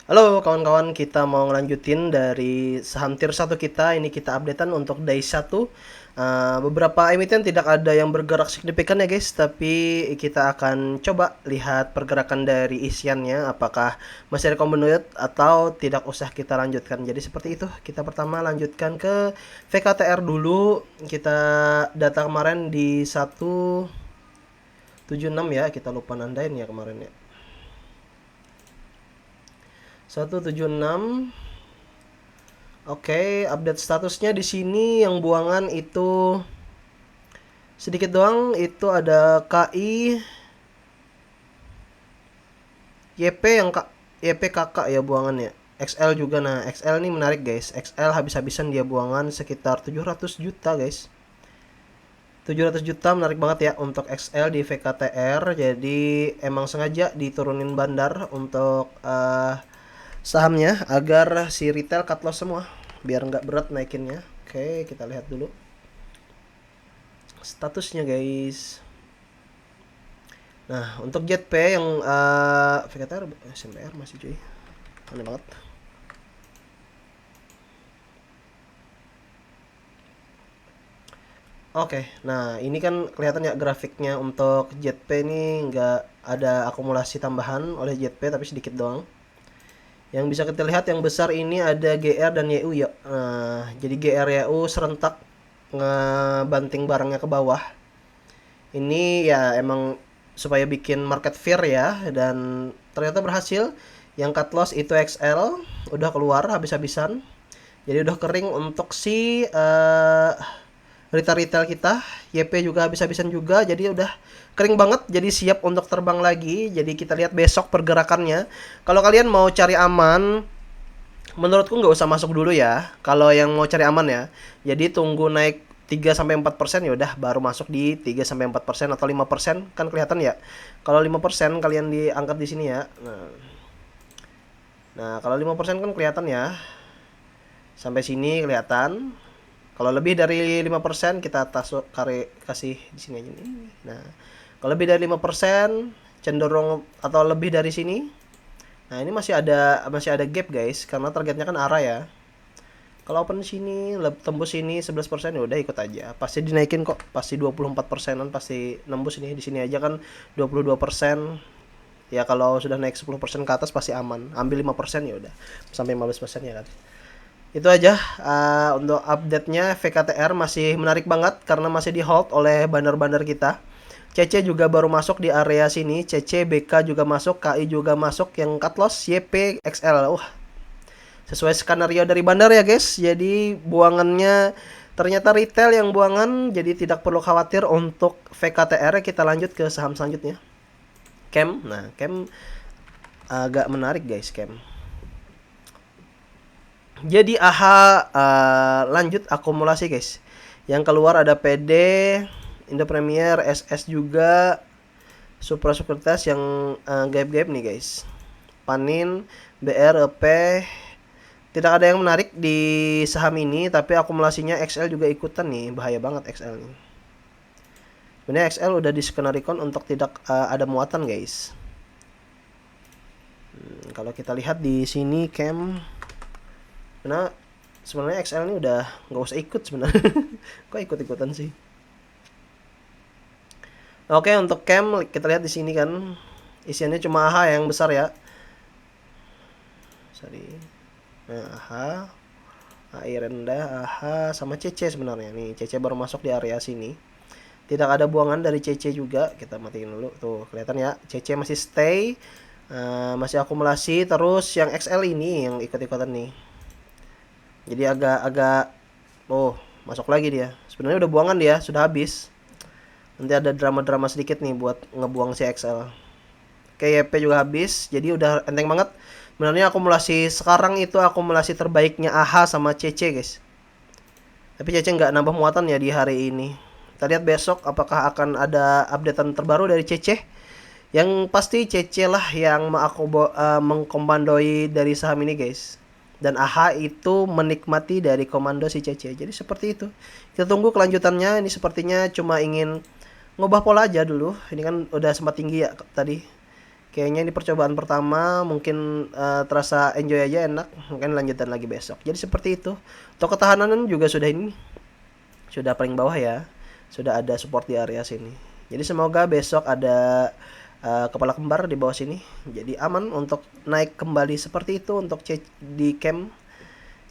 Halo kawan-kawan, kita mau ngelanjutin dari saham tier 1 kita. Ini kita updatean untuk day 1. Beberapa emiten tidak ada yang bergerak signifikan ya guys, tapi kita akan coba lihat pergerakan dari isiannya, apakah masih recommended atau tidak usah kita lanjutkan. Jadi seperti itu, kita pertama lanjutkan ke VKTR dulu. Kita data kemarin di 176 ya, kita lupa nandain ya kemarin ya. 176. Oke, update statusnya di sini yang buangan itu sedikit doang. Itu ada KI, YP yang YP kakak ya buangannya. XL juga, nah XL ini menarik guys. XL habis-habisan dia buangan sekitar 700 juta guys. 700 juta menarik banget ya untuk XL di VKTR. Jadi emang sengaja diturunin bandar untuk sahamnya agar si retail cut loss semua biar nggak berat naikinnya. Oke, kita lihat dulu statusnya guys. Nah, untuk JP yang VKTR SMPR masih cuy, aneh banget. Oke, nah ini kan kelihatan ya grafiknya untuk JP ini nggak ada akumulasi tambahan oleh JP tapi sedikit doang. Yang bisa kita lihat yang besar ini ada GR dan YU ya. Nah, jadi GR YU serentak ngebanting barangnya ke bawah. Ini ya emang supaya bikin market fear ya, dan ternyata berhasil. Yang cut loss itu XL udah keluar habis-habisan. Jadi udah kering untuk si retail kita. YP juga habis-habisan juga, jadi udah kering banget, jadi siap untuk terbang lagi. Jadi kita lihat besok pergerakannya. Kalau kalian mau cari aman, menurutku nggak usah masuk dulu ya. Kalau yang mau cari aman ya, jadi tunggu naik 3-4% ya udah baru masuk di 3-4% atau 5% kan kelihatan ya. Kalau 5% kalian diangkat di sini ya. Nah, kalau 5% kan kelihatan ya. Sampai sini kelihatan. Kalau lebih dari 5% kita kasih di sini aja nih. Nah, kalau lebih dari 5% cenderung atau lebih dari sini. Nah, ini masih ada gap guys karena targetnya kan arah ya. Kalau open sini tembus sini 11% ya udah ikut aja. Pasti dinaikin kok, pasti 24%-an pasti nembus ini. Di sini aja kan 22%. Ya kalau sudah naik 10% ke atas pasti aman. Ambil 5% ya udah sampai 15% ya kan. Itu aja untuk update-nya. VKTR masih menarik banget karena masih di hold oleh bandar-bandar kita. CC juga baru masuk di area sini. CC, BK juga masuk, KI juga masuk. Yang cut loss YP, XL. Wah, sesuai skenario dari bandar ya guys. Jadi buangannya ternyata retail yang buangan. Jadi tidak perlu khawatir untuk VKTR. Kita lanjut ke saham selanjutnya. Chem. Nah, Chem agak menarik guys, Chem. Jadi lanjut akumulasi guys. Yang keluar ada PD, Indo Premier, SS juga, Supra Sekuritas yang gaib-gaib nih guys. Panin, BR, EP. Tidak ada yang menarik di saham ini, tapi akumulasinya XL juga ikutan nih. Bahaya banget XL nih. Sebenarnya XL udah diskenarikon untuk tidak ada muatan guys. Kalau kita lihat di sini Chem, karena sebenarnya XL ini udah nggak usah ikut sebenarnya. Kok ikut-ikutan sih? Oke, untuk Chem kita lihat di sini kan isiannya cuma AHA yang besar ya. Sorry. Nah, AHA, AI rendah, AHA sama CC sebenarnya. Nih, CC baru masuk di area sini. Tidak ada buangan dari CC juga. Kita matiin dulu. Tuh, kelihatan ya. CC masih stay. Masih akumulasi. Terus yang XL ini yang ikut-ikutan nih. Jadi agak masuk lagi dia. Sebenarnya udah buangan dia, sudah habis. Nanti ada drama-drama sedikit nih buat ngebuang si XL. KYP juga habis, jadi udah enteng banget. Sebenarnya akumulasi sekarang itu akumulasi terbaiknya AHA sama CC guys. Tapi CC nggak nambah muatan ya di hari ini. Kita lihat besok apakah akan ada updatean terbaru dari CC. Yang pasti CC lah yang mengkomandoi dari saham ini guys. Dan AHA itu menikmati dari komando si CC. Jadi seperti itu. Kita tunggu kelanjutannya. Ini sepertinya cuma ingin ngubah pola aja dulu. Ini kan udah sempat tinggi ya tadi. kayaknya ini percobaan pertama, mungkin terasa enjoy aja, enak, mungkin lanjutan lagi besok. Jadi seperti itu. Untuk ketahanan juga sudah ini, sudah paling bawah ya, sudah ada support di area sini. Jadi semoga besok ada kepala kembar di bawah sini, jadi aman untuk naik kembali seperti itu untuk di camp.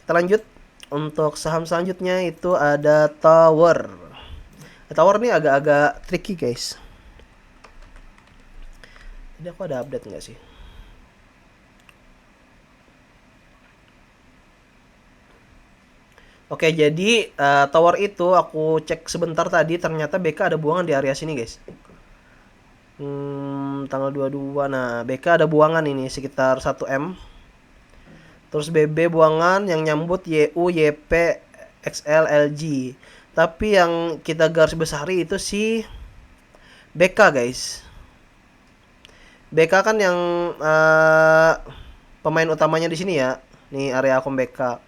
Kita lanjut untuk saham selanjutnya, itu ada Tower. Tower ini agak-agak tricky guys. Jadi aku ada update nggak sih? Oke, jadi tower itu aku cek sebentar tadi, ternyata BK ada buangan di area sini guys. Tanggal 22. Nah, BK ada buangan ini sekitar 1M. Terus BB buangan yang nyambut YU, YP, XL, LG. Tapi yang kita garis besari itu si BK guys. BK kan yang pemain utamanya di sini ya. Nih area akun BK.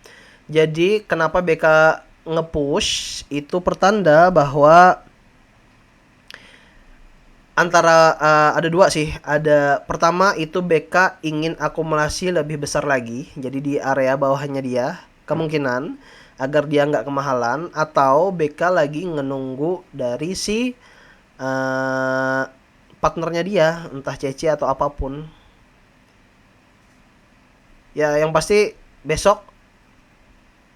Jadi kenapa BK nge-push itu pertanda bahwa antara ada dua sih. Ada pertama itu BK ingin akumulasi lebih besar lagi. Jadi di area bawahnya dia kemungkinan agar dia nggak kemahalan, atau BK lagi menunggu dari si partnernya dia, entah CC atau apapun. Ya yang pasti besok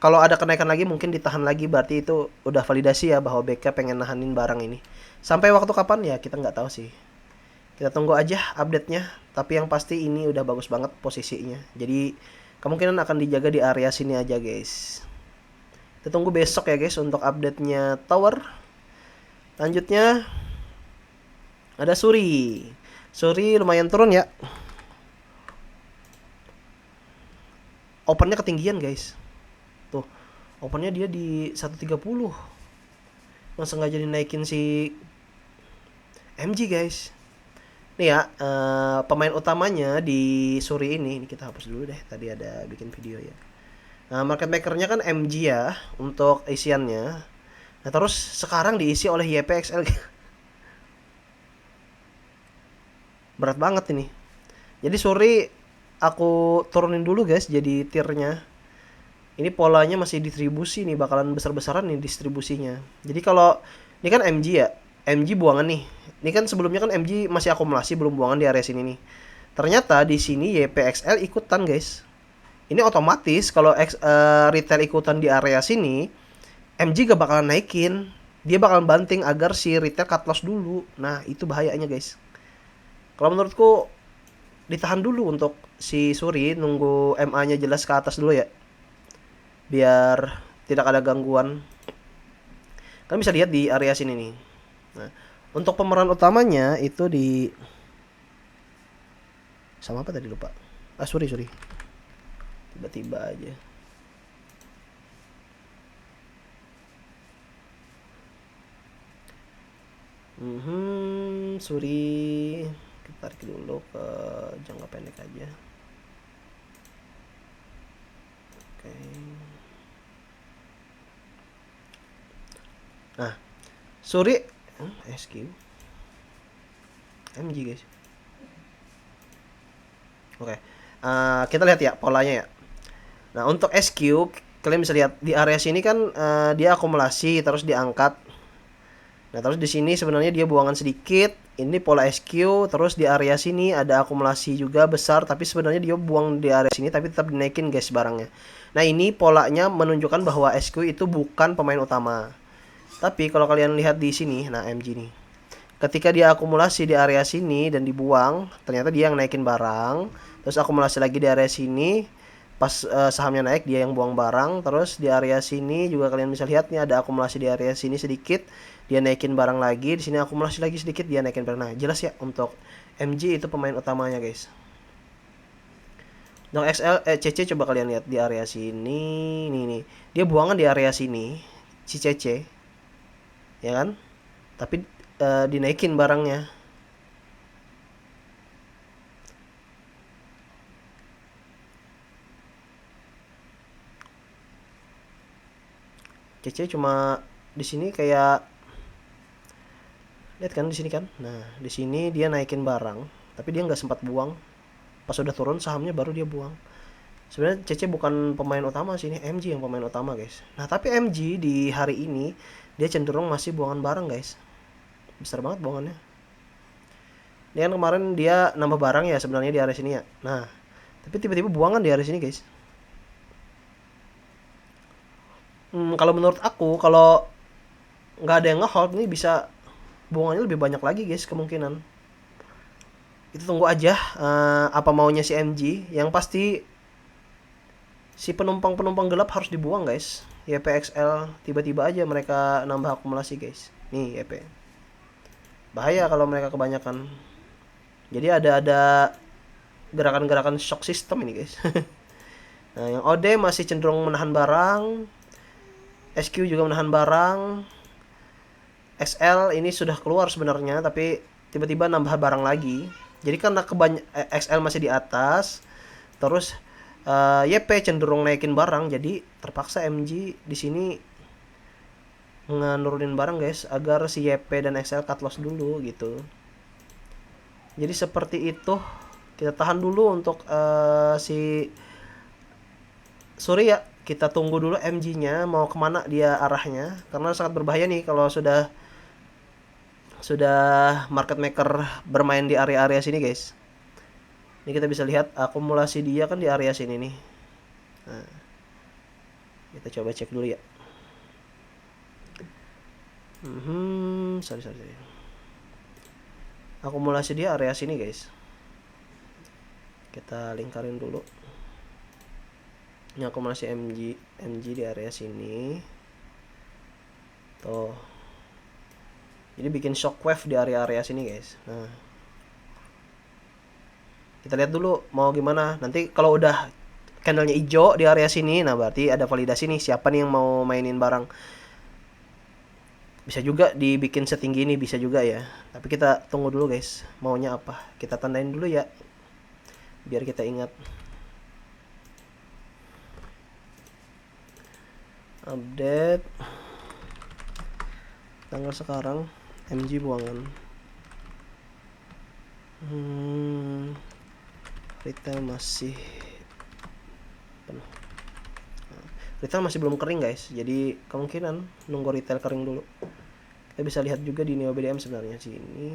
kalau ada kenaikan lagi mungkin ditahan lagi, berarti itu udah validasi ya bahwa BK pengen nahanin barang ini. Sampai waktu kapan ya kita nggak tahu sih. Kita tunggu aja update-nya. Tapi yang pasti ini udah bagus banget posisinya. Jadi kemungkinan akan dijaga di area sini aja guys. Kita tunggu besok ya guys untuk update-nya Tower. Lanjutnya ada Suri. Suri lumayan turun ya. Opennya ketinggian guys. Tuh, opennya dia di 130. Yang sengaja dinaikin si MG guys. Nih ya, pemain utamanya di Suri ini kita hapus dulu deh. Tadi ada bikin video ya. Nah, market makernya kan MG ya untuk isiannya. Nah, terus sekarang diisi oleh YPXL. Berat banget ini. Jadi Suri aku turunin dulu guys jadi tiernya. Ini polanya masih distribusi nih, bakalan besar-besaran nih distribusinya. Jadi kalau ini kan MG ya, MG buangan nih. Ini kan sebelumnya kan MG masih akumulasi belum buangan di area sini nih. Ternyata di sini YPXL ikutan guys. Ini otomatis kalau retail ikutan di area sini, MG gak bakalan naikin. Dia bakalan banting agar si retail cut loss dulu. Nah itu bahayanya guys. Kalau menurutku ditahan dulu untuk si Suri, nunggu MA-nya jelas ke atas dulu ya, biar tidak ada gangguan. Kalian bisa lihat di area sini nih. Nah, untuk pemeran utamanya itu di sama apa tadi lupa. Sorry. Tiba-tiba aja. Suri. Kita tarik dulu ke jangka pendek aja. Oke. Nah, Suri SQ MG guys. Oke. Kita lihat ya polanya ya. Nah, untuk SQ kalian bisa lihat di area sini kan dia akumulasi terus diangkat. Nah, terus di sini sebenarnya dia buangan sedikit. Ini pola SQ, terus di area sini ada akumulasi juga besar, tapi sebenarnya dia buang di area sini tapi tetap dinaikin guys barangnya. Nah, ini polanya menunjukkan bahwa SQ itu bukan pemain utama. Tapi kalau kalian lihat di sini, nah MG nih. Ketika dia akumulasi di area sini dan dibuang, ternyata dia yang naikin barang, terus akumulasi lagi di area sini. Pas sahamnya naik dia yang buang barang, terus di area sini juga kalian bisa lihat nih ada akumulasi di area sini sedikit, dia naikin barang lagi, di sini akumulasi lagi sedikit, dia naikin barang. Nah, jelas ya untuk MG itu pemain utamanya, guys. Untuk XL CC coba kalian lihat di area sini, nih. Dia buangan di area sini, si CC. Ya kan? Tapi dinaikin barangnya. CC cuma di sini kayak lihat kan di sini kan. Nah, di sini dia naikin barang. tapi dia nggak sempat buang. Pas udah turun sahamnya baru dia buang. Sebenarnya CC bukan pemain utama sih, ini MG yang pemain utama guys. Nah tapi MG di hari ini dia cenderung masih buangan barang guys, besar banget buangannya. Dia kan kemarin dia nambah barang ya sebenarnya di area sini ya. Nah tapi tiba-tiba buangan di area sini guys. Kalau menurut aku kalau nggak ada yang ngehold nih bisa buangannya lebih banyak lagi guys kemungkinan. Itu tunggu aja apa maunya si MG. Yang pasti si penumpang-penumpang gelap harus dibuang guys. YPXL tiba-tiba aja mereka nambah akumulasi guys. Nih YP. Bahaya kalau mereka kebanyakan. Jadi ada gerakan-gerakan shock system ini guys. Nah, yang OD masih cenderung menahan barang. SQ juga menahan barang. XL ini sudah keluar sebenarnya tapi tiba-tiba nambah barang lagi. Jadi karena XL masih di atas, terus YP cenderung naikin barang, jadi terpaksa MG di sini nurunin barang guys agar si YP dan XL cut loss dulu gitu. Jadi seperti itu. Kita tahan dulu untuk si Surya. Kita tunggu dulu MG-nya mau kemana dia arahnya, karena sangat berbahaya nih kalau sudah market maker bermain di area-area sini guys. Ini kita bisa lihat akumulasi dia kan di area sini nih. Nah, kita coba cek dulu ya. Sorry. Akumulasi dia area sini guys. Kita lingkarin dulu. Ini akumulasi MG di area sini. Tuh. Jadi bikin shockwave di area-area sini guys. Nah, kita lihat dulu mau gimana. Nanti kalau udah candlenya hijau di area sini, nah berarti ada validasi nih siapa nih yang mau mainin barang. Bisa juga dibikin setinggi ini, bisa juga ya. Tapi kita tunggu dulu guys, maunya apa. Kita tandain dulu ya, biar kita ingat. Update tanggal sekarang. MG buangan. Retail masih penuh. Retail masih belum kering guys, jadi kemungkinan nunggu retail kering dulu. Kita bisa lihat juga di Neo BDM sebenarnya sini.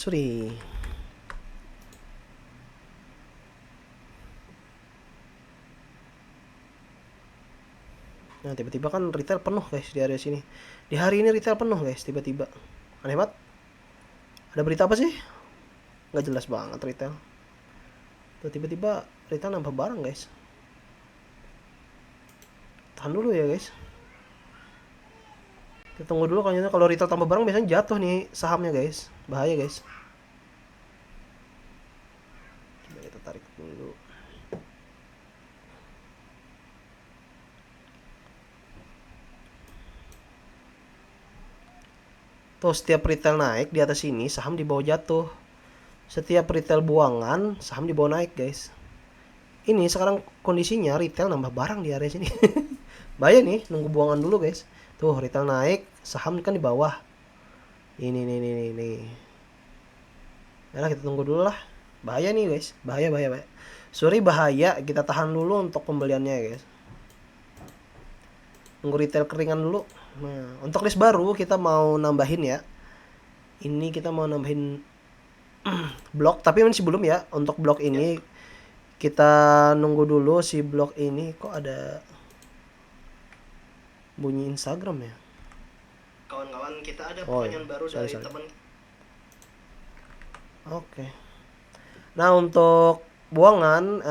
Sorry. Nah tiba-tiba kan retail penuh guys di area sini. Di hari ini retail penuh guys tiba-tiba. Aneh banget. Ada berita apa sih? Nggak jelas banget retail. Tuh tiba-tiba retail nambah barang guys. Tahan dulu ya guys. Kita tunggu dulu kalau retail tambah barang biasanya jatuh nih sahamnya guys. Bahaya guys. Coba kita tarik dulu. Tuh setiap retail naik di atas sini saham di bawah jatuh. Setiap retail buangan saham di bawah naik guys. Ini sekarang kondisinya retail nambah barang di area sini. Bahaya nih, nunggu buangan dulu guys. Tuh retail naik, saham kan di bawah. Ini. Nah kita tunggu dulu lah. Bahaya nih guys, bahaya. Sorry bahaya, kita tahan dulu untuk pembeliannya guys. Nunggu retail keringan dulu. Nah, untuk list baru kita mau nambahin ya. Ini kita mau nambahin blok, tapi masih belum ya. Untuk blok ini kita nunggu dulu si blok ini. Kok ada bunyi Instagram ya? Kawan-kawan, kita ada pertanyaan baru dari teman. Oke. Nah, untuk buangan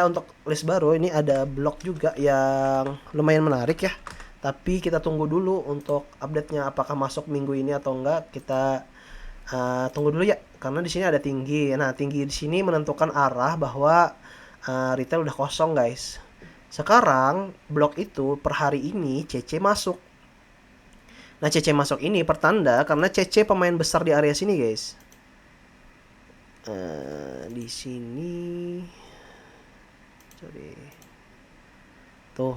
untuk list baru ini ada blok juga yang lumayan menarik ya. Tapi kita tunggu dulu untuk update-nya apakah masuk minggu ini atau enggak. Kita tunggu dulu ya, karena di sini ada tinggi. Nah, tinggi di sini menentukan arah bahwa retail udah kosong, guys. Sekarang blok itu per hari ini CC masuk. Nah, CC masuk ini pertanda karena CC pemain besar di area sini, guys. Di sini sorry. Tuh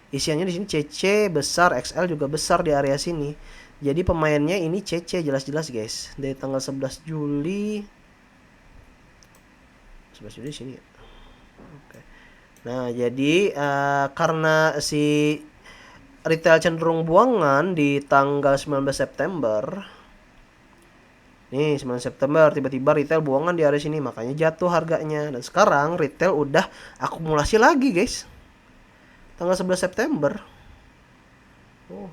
isiannya di sini CC besar, XL juga besar di area sini. Jadi pemainnya ini CC jelas-jelas guys. Dari tanggal 11 Juli 11 Juli sini ya. Oke. Nah, jadi karena si retail cenderung buangan di tanggal 19 September. Nih, 9 September tiba-tiba retail buangan di area sini, makanya jatuh harganya. Dan sekarang retail udah akumulasi lagi, guys. Tanggal 11 September. Oh,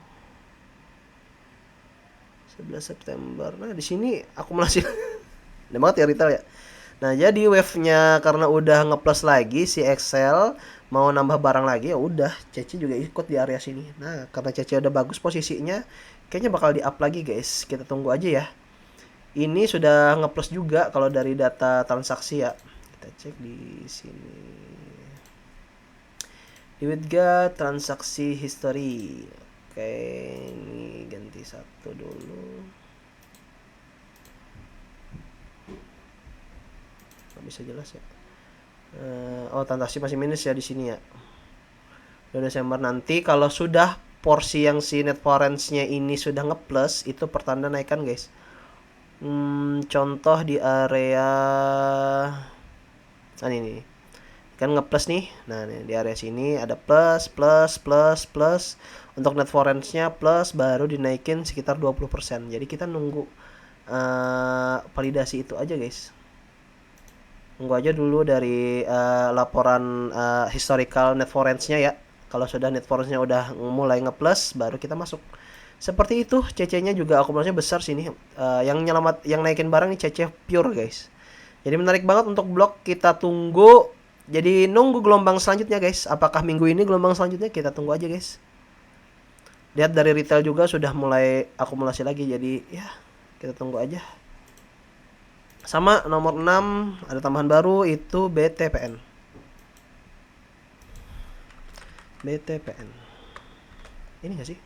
11 September. Nah, di sini akumulasi. Udah banget ya retail ya. Nah, jadi wave-nya karena udah ngeplus lagi si Excel mau nambah barang lagi, ya udah CC juga ikut di area sini. Nah, karena CC udah bagus posisinya, kayaknya bakal di up lagi, guys. Kita tunggu aja ya. Ini sudah ngeplus juga kalau dari data transaksi ya. Kita cek di sini. Di Widget transaksi history. Oke, ini ganti satu dulu. Nggak bisa jelas ya. Oh, transaksi masih minus ya di sini ya. Udah Desember nanti kalau sudah porsi yang si net foreign-nya ini sudah ngeplus, itu pertanda naikkan, guys. Contoh di area ini kan ngeplus nih. Nah, nih, di area sini ada plus untuk net foreign-nya plus, baru dinaikin sekitar 20%. Jadi kita nunggu validasi itu aja, guys. Nunggu aja dulu dari laporan historical net foreign-nya ya. Kalau sudah net foreign-nya udah mulai ngeplus, baru kita masuk. Seperti itu. CC-nya juga akumulasinya besar sini. Yang naikin barang nih CC pure, guys. Jadi menarik banget untuk blok. Kita tunggu. Jadi nunggu gelombang selanjutnya, guys. Apakah minggu ini gelombang selanjutnya? Kita tunggu aja, guys. Lihat dari retail juga sudah mulai akumulasi lagi. Jadi ya kita tunggu aja. Sama nomor 6 ada tambahan baru, itu BTPN. BTPN. Ini nggak sih?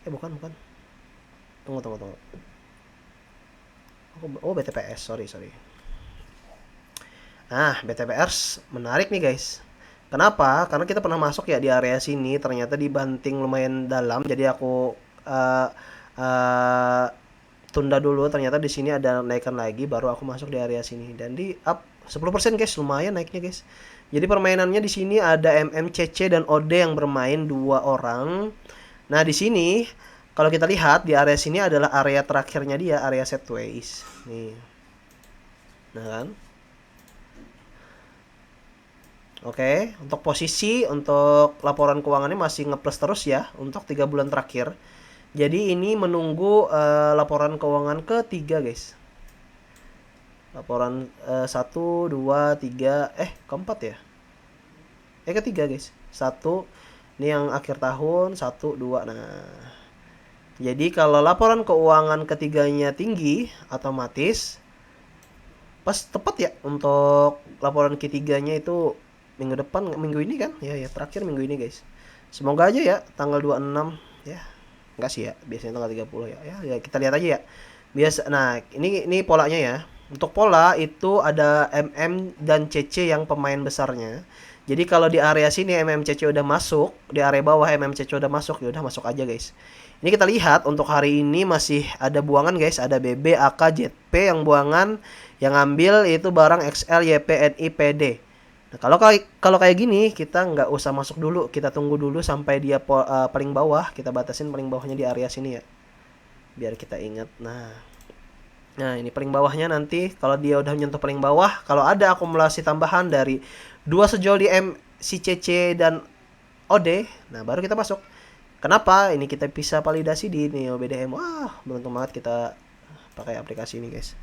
Bukan. Tunggu. Oh, BTPS. Sorry. BTPS menarik nih, guys. Kenapa? Karena kita pernah masuk ya di area sini, ternyata dibanting lumayan dalam. Jadi aku tunda dulu. Ternyata di sini ada naikan lagi, baru aku masuk di area sini dan di up 10%, guys. Lumayan naiknya, guys. Jadi permainannya di sini ada MMCC dan OD yang bermain 2 orang. Nah, di sini kalau kita lihat di area sini adalah area terakhirnya dia, area setways. Nih. Nah kan? Oke, untuk posisi untuk laporan keuangannya masih ngeplus terus ya untuk 3 bulan terakhir. Jadi ini menunggu laporan keuangan ketiga, guys. Laporan 1, 2, 3, keempat ya? Ketiga, guys. 1, ini yang akhir tahun, 1, 2. Nah, jadi kalau laporan keuangan ketiganya tinggi, otomatis pas tepat ya untuk laporan ketiganya itu minggu depan, minggu ini kan? Ya, terakhir minggu ini, guys. Semoga aja ya tanggal 26 ya. Enggak sih ya, biasanya tanggal 30 ya. Ya kita lihat aja ya. Nah, ini polanya ya. Untuk pola itu ada MM dan CC yang pemain besarnya. Jadi kalau di area sini MMCC udah masuk, di area bawah MMCC udah masuk, ya udah masuk aja, guys. Ini kita lihat untuk hari ini masih ada buangan, guys. Ada BB, AK, ZP yang buangan, yang ambil itu barang XL, YP, NI, PD. Nah, kalau kayak gini kita nggak usah masuk dulu, kita tunggu dulu sampai dia paling bawah, kita batasin paling bawahnya di area sini ya. Biar kita ingat. Nah, ini paling bawahnya nanti kalau dia udah menyentuh paling bawah, kalau ada akumulasi tambahan dari 2 sejol di CC dan OD, nah baru kita masuk. Kenapa? Ini kita bisa validasi di Neo BDM. Wah, beruntung banget kita pakai aplikasi ini, guys.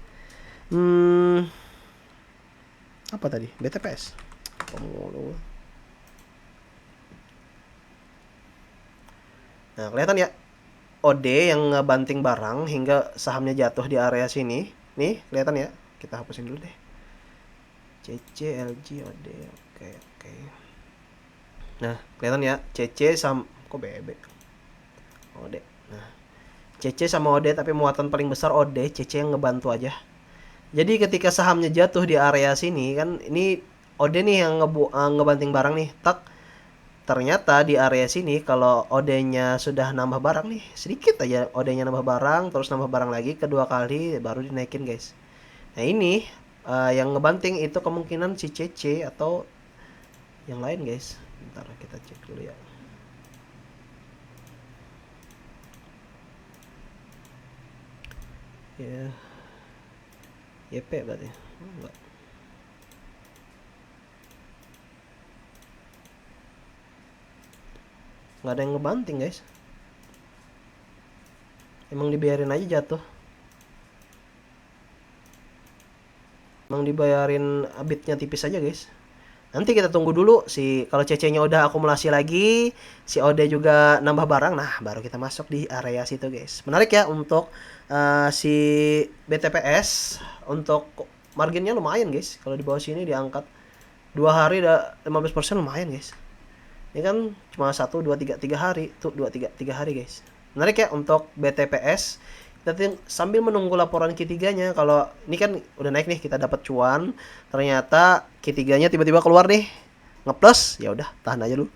Apa tadi? BTPS. Nah, kelihatan ya OD yang ngebanting barang hingga sahamnya jatuh di area sini. Nih, kelihatan ya. Kita hapusin dulu deh. CC, LG, OD. Oke. Nah, kelihatan ya. CC sama kok BB. OD. Nah, CC sama OD tapi muatan paling besar OD, CC yang ngebantu aja. Jadi ketika sahamnya jatuh di area sini kan, ini OD nih yang ngebanting barang nih, tak ternyata di area sini kalau OD-nya sudah nambah barang nih, sedikit aja OD-nya nambah barang, terus nambah barang lagi kedua kali baru dinaikin guys. Nah ini yang ngebanting itu kemungkinan si CC atau yang lain guys. Bentar kita cek dulu ya. Ya, YP berarti. Enggak. Nggak ada yang ngebanting guys. Emang dibayarin aja jatuh. Emang dibayarin bitnya tipis aja guys. Nanti kita tunggu dulu si kalau CC-nya udah akumulasi lagi, si OD juga nambah barang, nah baru kita masuk di area situ guys. Menarik ya untuk si BTPS untuk marginnya lumayan guys. Kalau di bawah sini diangkat 2 hari udah 15% lumayan guys. Ini kan cuma 1 2 3 3 hari, tuh 2 3 hari guys. Menarik ya untuk BTPS. Kita sambil menunggu laporan Q3-nya. Kalau ini kan udah naik nih, kita dapat cuan. Ternyata Q3-nya tiba-tiba keluar nih. Ngeplus, ya udah tahan aja dulu.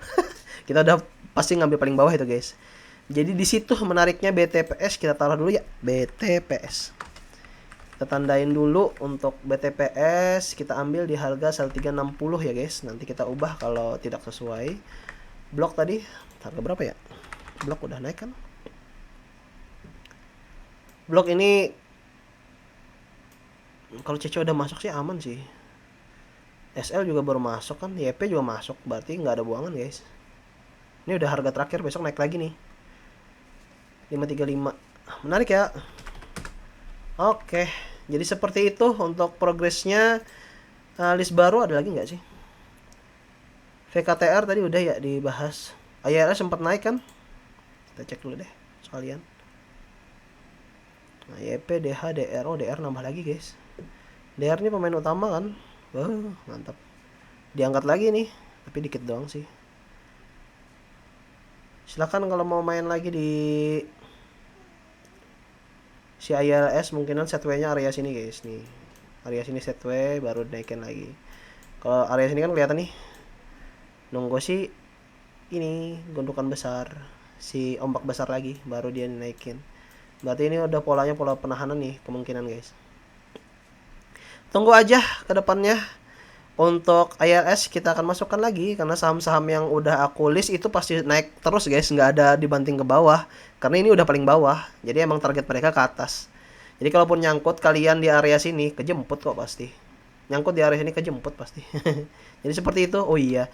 Kita udah pasti ngambil paling bawah itu, guys. Jadi di situ menariknya BTPS, kita taruh dulu ya, BTPS. Kita tandain dulu untuk BTPS, kita ambil di harga 1360 ya, guys. Nanti kita ubah kalau tidak sesuai. Blok tadi harga berapa ya? Blok udah naik kan? Blok ini kalau CC udah masuk sih aman sih. SL juga baru masuk kan, YP juga masuk, berarti nggak ada buangan guys. Ini udah harga terakhir, besok naik lagi nih 535. Menarik ya. Oke, jadi seperti itu untuk progresnya. List baru ada lagi nggak sih? VKTR tadi udah ya dibahas. AYLS sempat naik kan, kita cek dulu deh sekalian. Nah, YP, DH, DR, oh DR nambah lagi guys. DR ini pemain utama kan. Mantap. Diangkat lagi nih, tapi dikit doang sih. Silakan kalau mau main lagi di si ILS, mungkinan setway-nya area sini guys nih. Area sini setway baru dinaikin lagi. Kalau area sini kan kelihatan nih. Nunggu sih ini gundukan besar, si ombak besar lagi baru dia dinaikin. Berarti ini udah polanya pola penahanan nih kemungkinan guys. Tunggu aja ke depannya. Untuk ILS kita akan masukkan lagi karena saham-saham yang udah aku list itu pasti naik terus guys, nggak ada dibanting ke bawah karena ini udah paling bawah. Jadi emang target mereka ke atas. Jadi kalaupun nyangkut kalian di area sini kejemput kok pasti. Nyangkut di area sini kejemput pasti. Jadi seperti itu. Oh iya.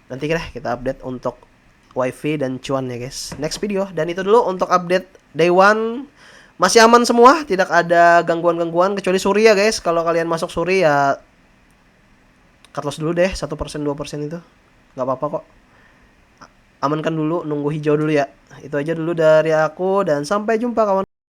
Nanti kita update untuk wifi dan cuan ya guys, next video. Dan itu dulu untuk update day one. Masih aman semua, tidak ada gangguan-gangguan kecuali Suri ya guys. Kalau kalian masuk Suri ya cut loss dulu deh, 1% 2% itu nggak apa-apa kok. Amankan dulu, nunggu hijau dulu ya. Itu aja dulu dari aku dan sampai jumpa kawan.